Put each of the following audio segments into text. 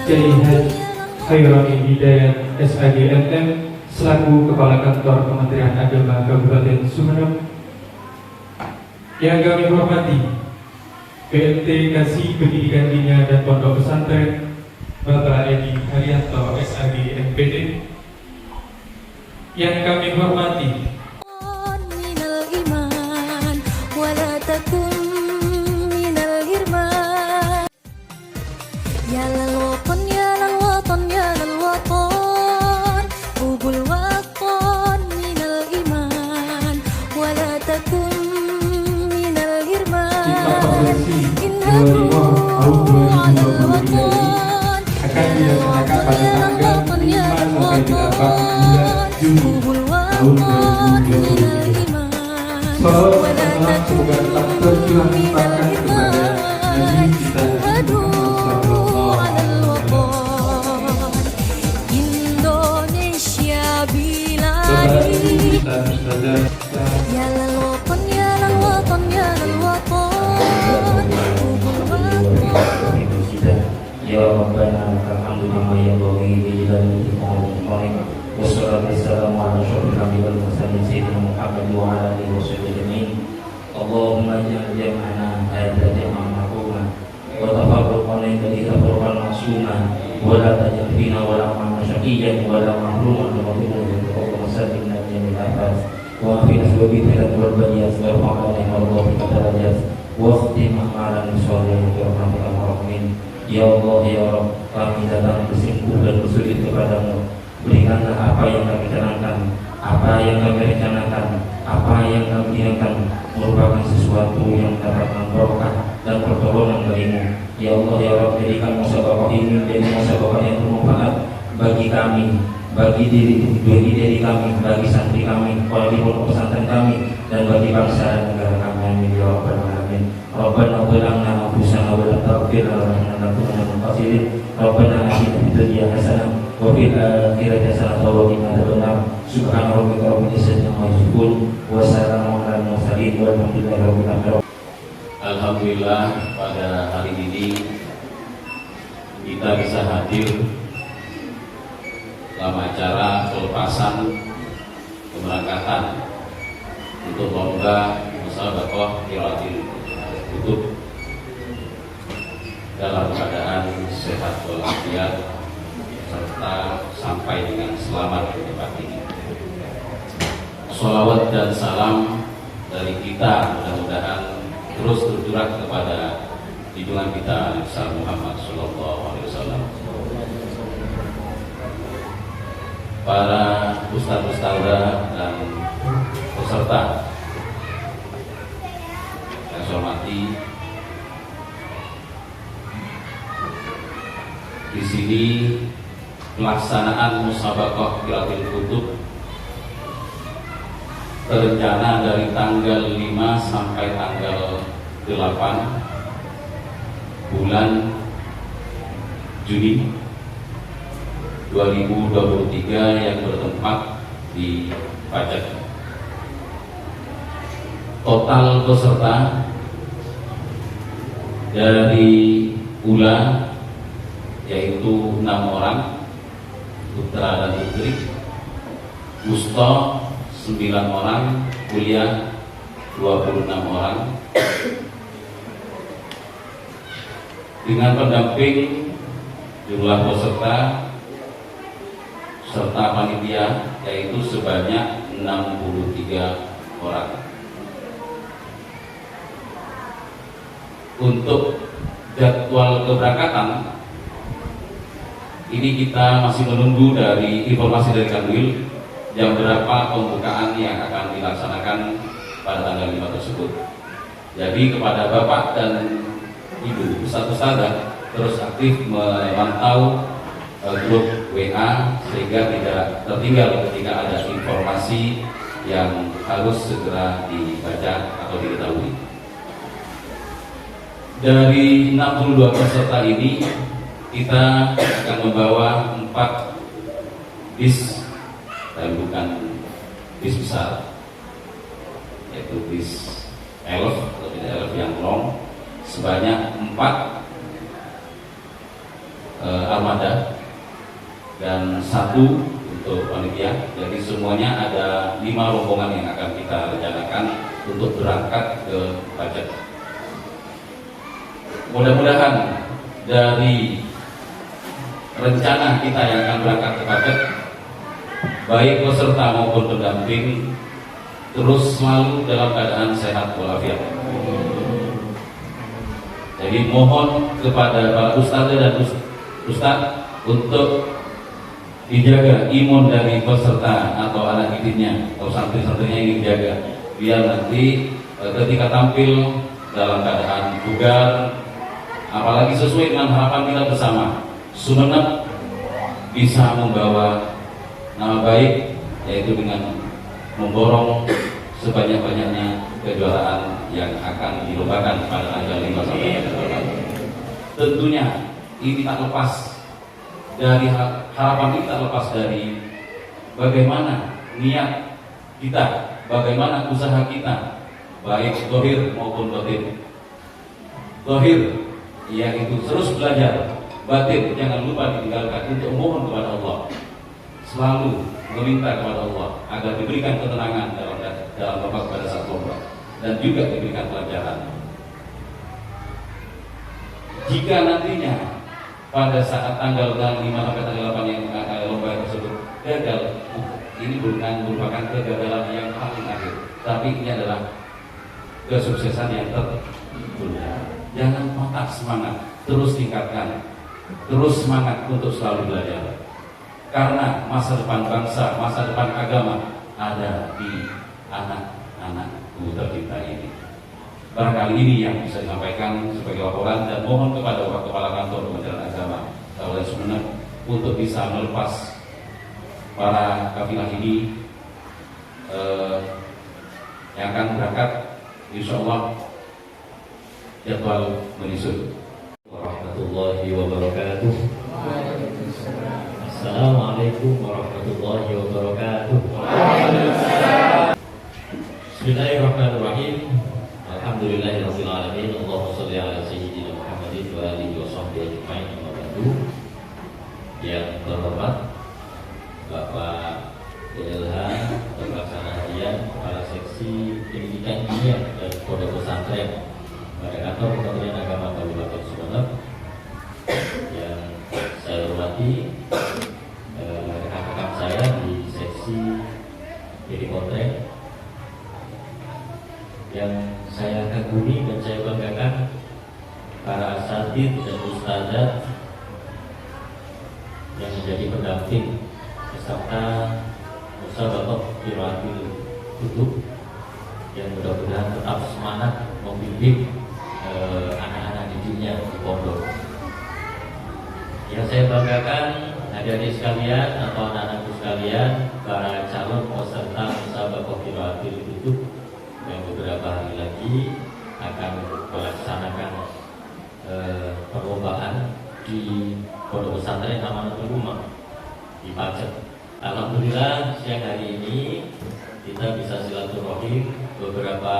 Kiai Haji Khaironi Hidayat SAGMM selaku Kepala Kantor Kementerian Agama Kabupaten Sumeneb. Yang kami hormati PLT Kasih Pendidikan Diniah dan Pondok Pesantren Bapak Edi Haryanto SAG MPD. Yang kami hormati tahun 2023 akan dilaksanakan pada tanggal 5 sampai 8 bulan Juni tahun 2023. Salawat dan salam semoga tetap tercurahkan kepada Nabi kita sallallahu alaihi wasallam. Indonesia bila ya lalwatan ya lalwatan ya lalwatan. Ya Rabbana alhamdulillah ya Rabbi bijalali ta'ala wassalatu wassalamu ala asyrofil anbiya'i wal mursalin sayyidina Muhammad wa ala alihi washabbihi ajma'in. Allahumma ij'al jam'ana hadza jam'an marhuma wa tafarraqana min tafarruqan ma'suma wa la taj'al fina wa la ma'ana syaqiyyan wa la mahruman wa Allahumma sallim ala jamil afas wa fi asbabi thalath wal baniyat wa fa'ala Allah bi darajat wa khtim a'malan salihin bi rahmatika arhamin. Ya Allah, ya Rabb, kami datang bersimpuh dan bersujud kepadamu. Berikanlah apa yang kami canangkan, apa yang kami rencanakan, apa yang kami niatkan merupakan sesuatu yang mendapatkan berkah dan pertolongan bagimu. Ya Allah, ya Rabb, jadikan musabaqah ini menjadi musabaqah yang bermanfaat bagi kami, bagi diri kami, bagi santri kami, bagi pondok pesantren kami, dan bagi bangsa dan negara kami. Amin ya Rabbal alamin. Rabbana zalamna anfusana wa la taghfir lana lanakunanna minal khasirin. Rabbana atina fid dunya hasanah wa fil akhirati hasanah wa qina adzabannar. Subhana rabbika rabbil izzati amma yasifun wa salamun alal mursalin walhamdulillahi rabbil alamin. Alhamdulillah pada hari ini kita bisa hadir dalam acara pelepasan keberangkatan untuk lomba musabaqah qiraatil kutub dalam keadaan sehat walafiat serta sampai dengan selamat di tempat ini. Sholawat dan salam dari kita mudah-mudahan terus tercurah kepada junjungan kita Nabi Muhammad Sallallahu Alaihi Wasallam. Para ustadz-ustadzah dan peserta yang saya hormati, di sini pelaksanaan musabaqah qiraatil kutub terencana dari tanggal 5 sampai tanggal 8 bulan Juni 2023 yang bertempat di Pajak. Total peserta dari ULA yaitu 6 orang, putra dan putri, Wusta 9 orang, kuliah 26 orang, dengan pendamping jumlah peserta serta panitia yaitu sebanyak 63 orang. Untuk jadwal keberangkatan ini kita masih menunggu dari informasi dari Kanwil jam berapa pembukaan yang akan dilaksanakan pada tanggal 5 tersebut. Jadi kepada Bapak dan Ibu ustadz-ustadzah terus aktif memantau grup WA sehingga tidak tertinggal ketika ada informasi yang harus segera dibaca atau diketahui. Dari 62 peserta ini kita akan membawa 4 bis dan bukan bis besar, yaitu bis elf atau tidak elf yang long, sebanyak 4 armada dan 1 untuk panitia. Jadi semuanya ada 5 rombongan yang akan kita rencanakan untuk berangkat ke Pajak. Mudah-mudahan dari rencana kita yang akan berangkat ke Pajak, baik peserta maupun pendamping, terus selalu dalam keadaan sehat walafiat. Jadi mohon kepada para ustadz dan ustadz untuk dijaga imun dari peserta atau anak didiknya atau santri-santrinya ini dijaga, biar nanti ketika tampil dalam keadaan bugar, apalagi sesuai dengan harapan kita bersama, Sumeneb bisa membawa nama baik, yaitu dengan memborong sebanyak-banyaknya kejuaraan yang akan dilombakan pada tanggal 5 sampai 8. Tentunya ini tak lepas dari harapan kita, lepas dari bagaimana niat kita, bagaimana usaha kita, baik zahir maupun batin. Zahir yaitu terus belajar, batin jangan lupa ditinggalkan untuk mohon kepada Allah, selalu meminta kepada Allah agar diberikan ketenangan dalam tempat pada saat lomba, dan juga diberikan pelajaran. Jika nantinya pada saat tanggal 5 sampai tanggal 8 yang lomba tersebut gagal, ini bukan merupakan kegagalan yang paling akhir, tapi ini adalah kesuksesan yang tertunda. Jangan patah semangat, terus tingkatkan, terus semangat untuk selalu belajar. Karena masa depan bangsa, masa depan agama ada di anak-anakku tercinta ini. Barangkali ini yang bisa disampaikan sebagai laporan, dan mohon kepada Bapak Kepala Kantor Kementerian Agama Kabupaten Sumeneb untuk bisa melepas para kafilah ini yang akan berangkat, insya Allah jadwal menyusul. Warahmatullahi wabarakatuh. Assalamualaikum warahmatullahi wabarakatuh. Bismillahirrahmanirrahim. Alhamdulillahirabbil alamin. Allahumma shalli ala sayyidina Muhammadin wa alihi wa sahbihi ajmain. Amma ba'du. Yang terhormat Bapak DLH Pelaksana Harian Kepala Seksi Pendidikan Ilmiah dan Pondok Pesantren pada Kantor Kementerian Agama Kabupaten Sumeneb, yang saya hormati rekan-rekan saya di seksi PD Kontren, yang saya kagumi dan saya banggakan para asatid dan ustazat yang menjadi pendamping peserta musabaqah qiraatul kutub, yang mudah-mudahan tetap semangat membimbing anak-anak didiknya di pondok. Yang saya banggakan adik-adik sekalian atau anak-anakku sekalian, para calon peserta musabaqah qiraatul kutub yang beberapa hari lagi akan melaksanakan perlombaan di Pondok Pesantren Amanatul Ummah di Pajak. Alhamdulillah siang hari ini kita bisa silaturahim. Beberapa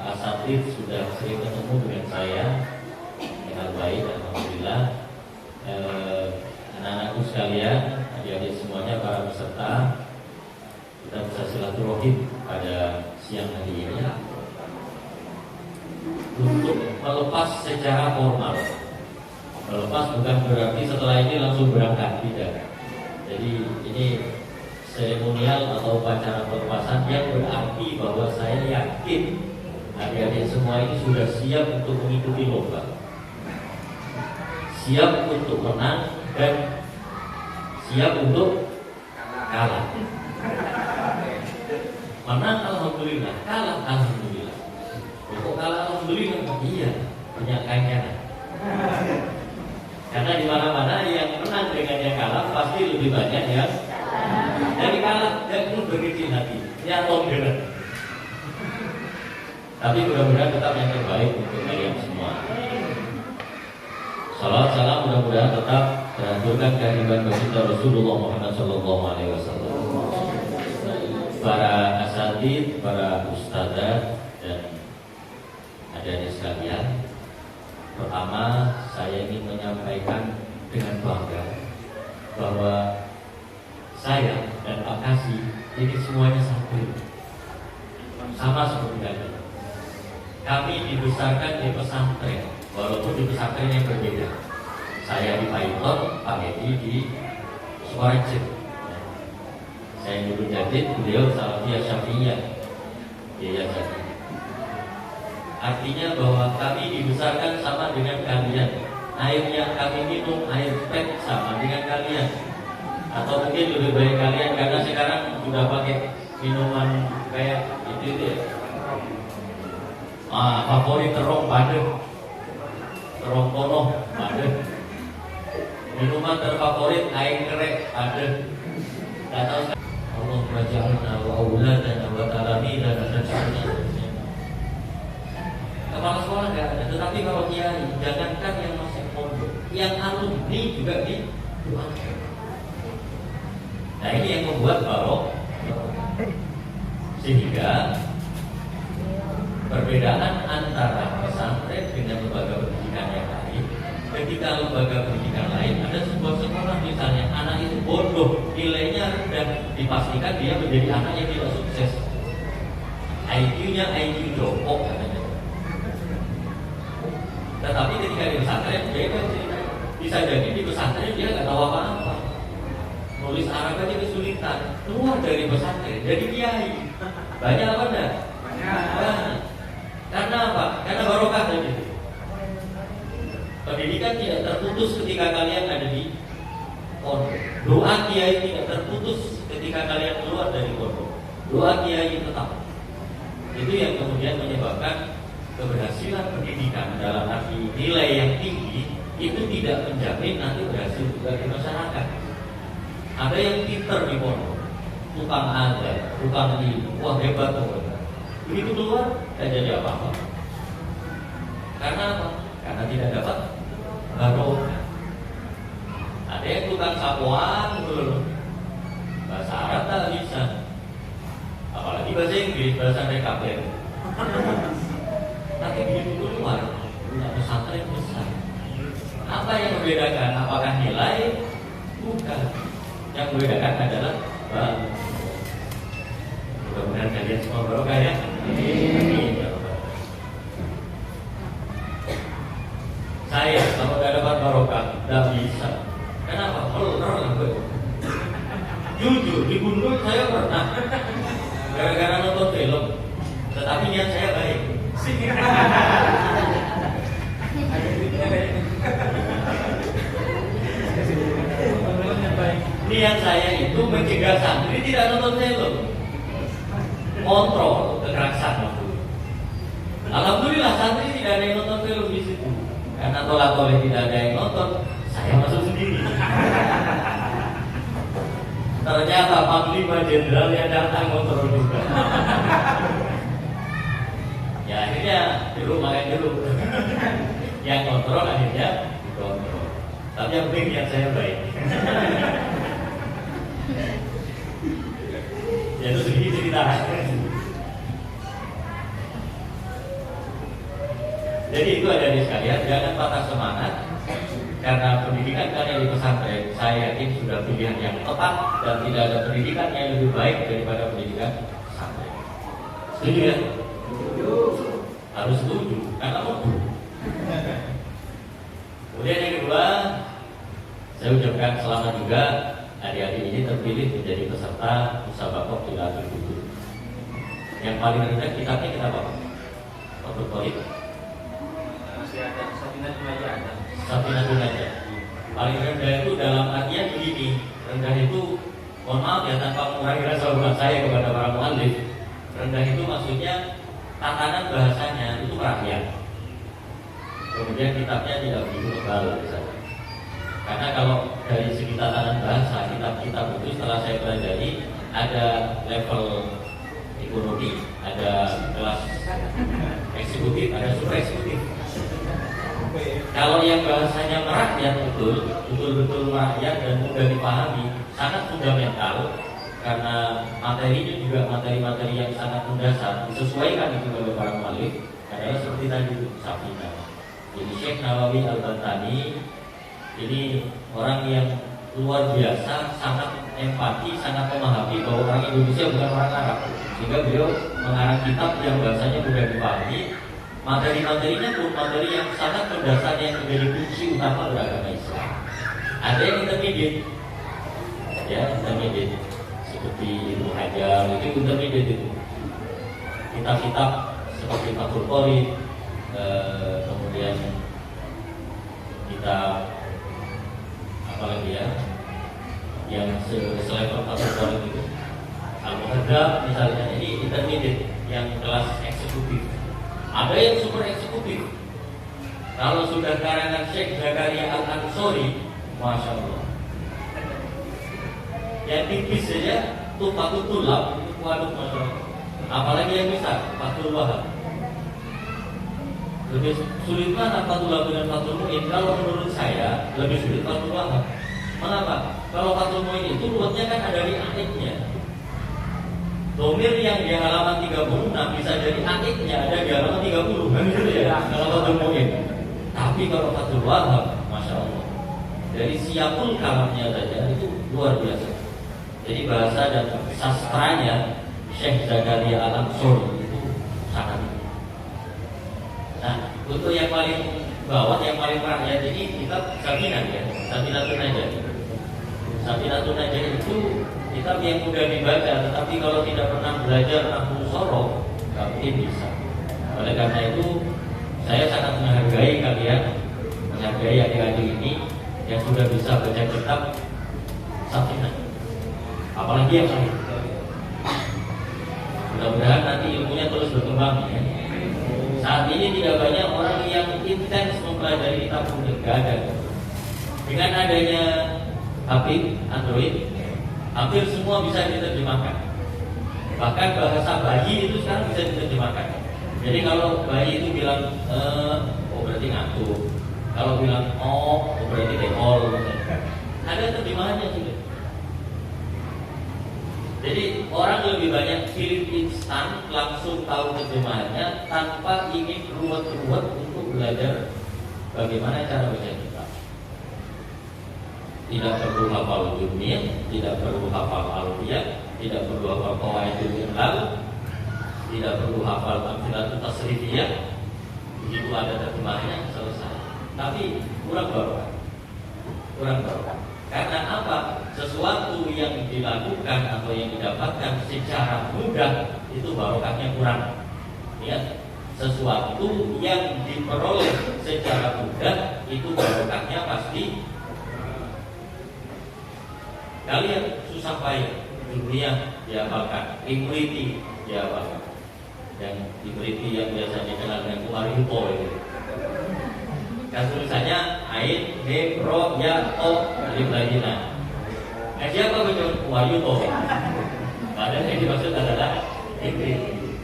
asatid sudah sering ketemu dengan saya dengan baik. Alhamdulillah anak-anakku sekalian, adik-adik semuanya, para peserta, kita bisa silaturahim pada siang hari ini untuk melepas secara formal. Melepas bukan berarti setelah ini langsung berangkat, tidak. Jadi ini seremonial atau upacara pelepasan yang berarti bahwa saya yakin adik-adik semua ini sudah siap untuk mengikuti lomba, siap untuk menang dan siap untuk kalah. Menang alhamdulillah, kalah alhamdulillah. Kok kalah alhamdulillah? Iya, banyak kaitannya. Karena di mana-mana yang menang dengan yang kalah pasti lebih banyak yang dari kalah, dan pun berkecil hati, ya toleran. Tapi mudah-mudahan tetap yang terbaik untuk kalian semua. Salam salam mudah-mudahan tetap terhaturkan kehadiran baginda Rasulullah Muhammad SAW. Para asatid, para ustadzah dan adik-adik sekalian, pertama saya ingin menyampaikan dengan bangga bahwa saya dan Pak Kasih ini semuanya santri, sama seperti kalian. Kami dibesarkan di pesantren, walaupun di pesantren yang berbeda. Saya di Paiton, Pak Edi di Sukorejo. Saya Nurul Jadid, beliau Salafiyah Syafi'iyah. Artinya bahwa kami dibesarkan sama dengan kalian. Air yang kami minum, air teh sama dengan kalian. Atau mungkin lebih baik kalian karena sekarang sudah pakai minuman kayak itu ya. Favorit terong pada, terong kono pada. Minuman terfavorit air kerek pada. Tak tahu. Allah waja'alna wa auladana wa talamidana dan kepala sekolah nggak ada, tetapi kalau kiai, jangankan yang masih pondok, yang alumni juga didoakan. Nah ini yang membuat sehingga perbedaan antara pesantren dengan lembaga pendidikan yang lain. Ketika lembaga pendidikan lain ada sebuah sekolah misalnya anak itu bodoh, nilainya rendah, dipastikan dia menjadi anak yang tidak sukses. IQ-nya IQ jongkok katanya. Tetapi ketika di pesantren dia bisa jadi di pesantren dia nggak tahu apa-apa. Nulis Arab aja kesulitan. Keluar dari pesantren jadi kiai. Banyak apa enggak? Banyak. Karena apa? Karena barokah tadi. Pendidikan tidak terputus ketika kalian ada di pondok. Doa kiai tidak terputus ketika kalian keluar dari pondok. Doa kiai tetap. Itu yang kemudian menyebabkan keberhasilan pendidikan dalam arti nilai yang tinggi itu tidak menjamin nanti berhasil juga di masyarakat. Ada yang pinter di pondok, tukang azan, tukang ilmu, wah hebat pokoknya. Begitu keluar, tidak jadi apa-apa. Karena apa? Karena tidak dapat barokah. Ada yang tukang sapuan dulu, bahasa Arab tak bisa, apalagi bahasa Inggris, bahasa rekapel. Tapi begitu keluar, punya pesantren besar. Apa yang membedakan? Apakah nilai? Bukan. Yang membedakan adalah bang. Mudah-mudahan kalian semua barokah ya. Saya kalau tidak dapat barokah, tidak bisa. Kenapa? Jujur di Gunung saya pernah gara-gara nonton film, tetapi niat saya baik. Niat saya itu mencegah santri tidak nonton film, kontrol kekerasan waktu. Alhamdulillah santri tidak ada yang nonton film di situ, karena tolak-tolak tidak ada yang nonton, saya masuk sendiri. Ternyata Panglima Jenderal yang datang kontrol juga. Ya akhirnya dulu makan dulu. Yang kontrol akhirnya dikontrol. Tapi yang penting niat saya baik. Ya itu sedikit cerita. Jadi itu ada di sekalian, jangan patah semangat. Karena pendidikan kalian di pesantren, saya yakin sudah pilihan yang tepat dan tidak ada pendidikan yang lebih baik daripada pendidikan pesantren. Setuju ya? Harus setuju, karena mau. Kemudian yang kedua, saya ucapkan selamat juga adik-adik ini terpilih menjadi peserta Musabaqah Tilawatul Qur'an. Yang paling rendah kitabnya kita apa? Fathul Qorib. Masih ada Safinatun Najah. Safinatun Najah. Paling rendah itu dalam artian begini, rendah itu mohon maaf ya tanpa mengurangi rasa hormat saya kepada para muallif. Rendah itu maksudnya tatanan bahasanya itu rakyat. Kemudian kitabnya tidak begitu tebal misalnya. Karena kalau dari segi tatanan bahasa, kitab-kitab itu setelah saya pelajari ada level ekonomi, ada kelas eksekutif, ada super eksekutif. Kalau yang bahasanya merakyat betul-betul merakyat dan mudah dipahami, sangat fundamental. Karena materinya juga materi-materi yang sangat mendasar, disesuaikan itu oleh para muallif adalah seperti tadi itu Safinah. Jadi Syekh Nawawi Al-Bantani Ini orang yang luar biasa, sangat empati, sangat memahami bahwa orang Indonesia bukan orang Arab. Sehingga beliau mengarang kitab yang bahasanya mudah dipahami. Materi-materinya pun materi yang sangat mendasar yang menjadi kunci utama beragama Islam. Ada yang intermediate, ya intermediate seperti Ibnu Hajar itu intermediate itu. Kitab-kitab seperti Fathul Qorib, kemudian kitab apalagi ya yang selevel Fathul Qorib itu Al-Muhaddab misalnya, ini intermediate yang kelas eksekutif. Ada yang super eksekutif. Kalau sudah karangan Syekh Zakaria Al-Ansori, Masya Allah, yang tipis saja tuh Fathul Tulab itu waduh Masya Allah. Apalagi yang besar Fathul Wahab. Lebih sulit mana Fathul Wahab dengan Fathul Mu'in? Kalau menurut saya lebih sulit Fathul Wahab. Mengapa? Kalau Fathul Mu'in itu ruwetnya kan ada di akhirnya. Domir yang di halaman 36 bisa jadi akhirnya ada di halaman 30. Begitu ya kalau Fathul Mu'in. Tapi kalau Fathul Wahab, Masya Allah, dari siapul kalamnya saja itu luar biasa. Jadi bahasa dan sastranya Syekh Zakaria Al-Ansori itu sangat. Nah, untuk yang paling bawah, yang paling rakyat ini kitab Sabinan ya, Sabinatun Najah. Sabinatun Najah itu kitab yang mudah dibaca, tetapi kalau tidak pernah belajar nahwu sorof, nggak mungkin bisa. Oleh karena itu, saya sangat menghargai kalian, menghargai adik-adik ini yang sudah bisa baca kitab Safinah. Apalagi yang lain. Mudah-mudahan nanti ilmunya terus berkembang ya. Saat ini tidak banyak orang yang intens mempelajari kitab mudah, nggak ada. Dengan adanya HP, Android, hampir semua bisa diterjemahkan. Bahkan bahasa bayi itu sekarang bisa diterjemahkan. Jadi kalau bayi itu bilang oh berarti ngantuk. Kalau bilang oh berarti dekol. Ada terjemahannya juga. Jadi orang lebih banyak film instan langsung tahu terjemahannya tanpa ingin ruwet-ruwet untuk belajar bagaimana cara baca kitab. Tidak perlu hafal dunia, tidak perlu hafal alfiyah, tidak perlu hafal qawaidul ihlal, tidak perlu hafal amfilatut tasrifiyah. Begitu ada terjemahannya selesai. Tapi kurang barokah. Kurang barokah. Karena apa? Sesuatu yang dilakukan atau yang didapatkan secara mudah itu barokahnya kurang. Ya, sesuatu yang diperoleh secara mudah itu barokahnya pasti. Kalian susah payah, dunia dihafalkan, imriti dihafalkan, yang imriti yang biasanya dikenal dengan Umaryuto itu. Dan tulisannya Ain, He, Ro, Ya, O, Alif Lajina. Siapa betul? Umaryuto. Padahal yang dimaksud adalah imriti.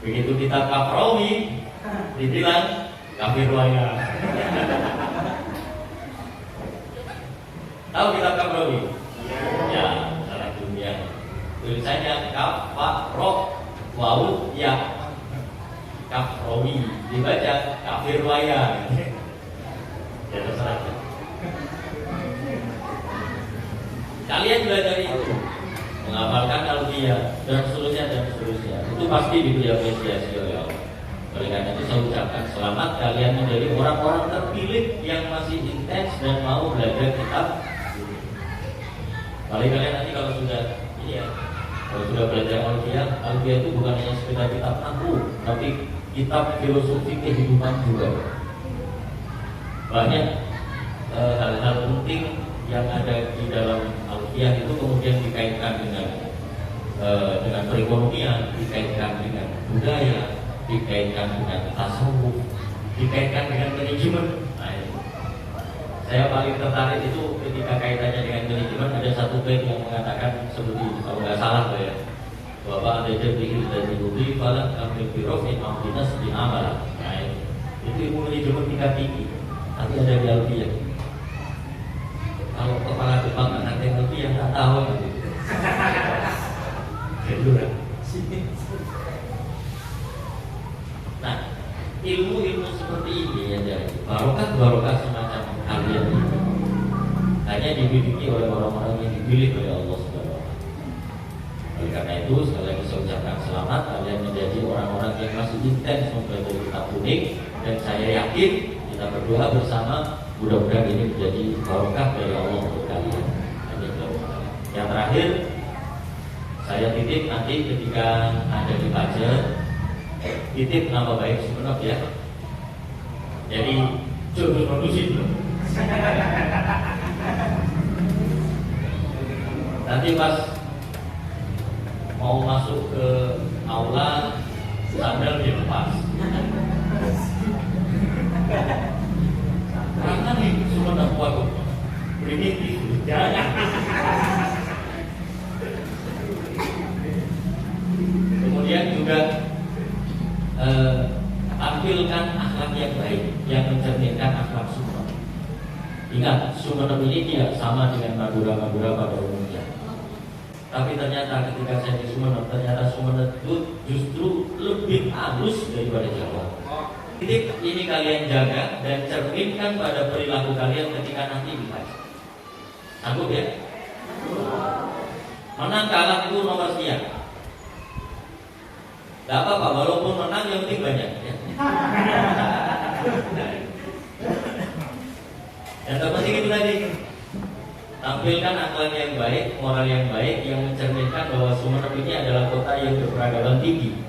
Begitu kita Kafrawi dibilang kafir waya. Tahu kitab Kafrawi? Ya, salah dunia. Tulisannya Kaf, Fa, Ro, Wawu, Ya. Kafrawi dibaca kafir waya. Ya terserah. Kalian belajar itu, menghafalkan alfiyah dan seterusnya. Itu pasti diberi apresiasi oleh Allah. Oleh karena itu saya ucapkan selamat kalian menjadi orang-orang terpilih yang masih intens dan mau belajar kitab. Paling kalian nanti kalau sudah ini ya, kalau sudah belajar alfiyah itu bukan hanya sekedar kitab nahwu, tapi kitab filosofi kehidupan juga. Banyak hal-hal penting yang ada di dalam alfiyah itu kemudian dikaitkan dengan perekonomian, dikaitkan dengan budaya, dikaitkan dengan tasawuf, dikaitkan dengan manajemen. Nah, saya paling tertarik itu ketika kaitannya dengan manajemen, ada satu bait yang mengatakan seperti itu, kalau nggak salah ya, bahwa ada jadi dari budi pada ambil birofin ambinas di amal. Nah, itu ilmu manajemen tingkat tinggi, tapi ada di alfiyah. Kalau kepala depan anak teknologi yang nggak tahu gitu. Nah, ilmu-ilmu seperti ini ya, barokah semacam kalian ini hanya dimiliki oleh orang-orang yang dipilih oleh Allah Subhanahu wa Ta'ala. Oleh karena itu, sekali lagi saya ucapkan selamat, kalian menjadi orang-orang yang masih intens mempelajari kitab kuning, dan saya yakin kita berdoa bersama, mudah-mudahan ini menjadi barokah dari Allah untuk kalian. Yang terakhir, saya titip nanti ketika ada di Pajar, titip nama baik Sumenep ya. Jadi jodoh produksi belum. Nanti pas mau masuk ke aula, sandal dilepas. Karena nih Sumenep waduh primitif, jangan. Kemudian juga tampilkan akhlak yang baik yang mencerminkan akhlak Sumenep. Ingat, Sumenep ini tidak sama dengan Madura-Madura pada umumnya. Tapi ternyata ketika saya di Sumenep, ternyata Sumenep itu justru lebih halus daripada Jawa. Titip ini kalian jaga dan cerminkan pada perilaku kalian ketika nanti dibaca. Sanggup ya? Menang kalah itu nomor sekian. Gak apa-apa, walaupun menang yang penting banyak ya. Yang terpenting itu tadi, tampilkan akhlak yang baik, moral yang baik, yang mencerminkan bahwa Sumenep ini adalah kota yang berperadaban tinggi,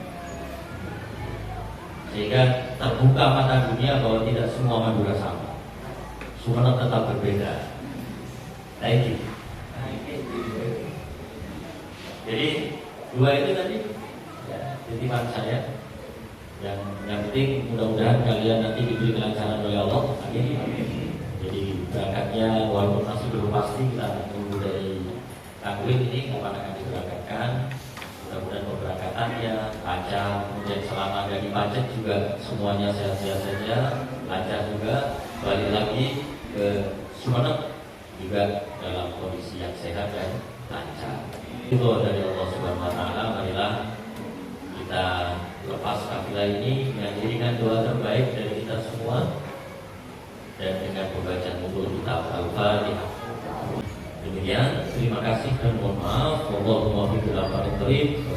sehingga terbuka mata dunia bahwa tidak semua Madura sama. Sumenep tetap berbeda. Thank you. Jadi dua itu tadi titipan saya. Yang penting mudah-mudahan kalian nanti diberi kelancaran oleh Allah. Amin. Jadi berangkatnya walaupun masih belum pasti, kita tunggu dari Kangwin ini kapan akan diberangkatkan. Mudah-mudahan keberangkatannya lancar, kemudian selama ada di Pacet juga semuanya sehat-sehat saja, lancar juga, balik lagi ke Sumenep juga dalam kondisi yang sehat dan lancar. Itu dari Allah Subhanahu wa Ta'ala. Marilah kita lepas kafilah ini dengan doa terbaik dari kita semua dan dengan pembacaan buku kitab Al-Fatihah. Demikian, terima kasih dan mohon maaf.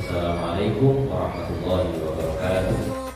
Wassalamualaikum warahmatullahi wabarakatuh.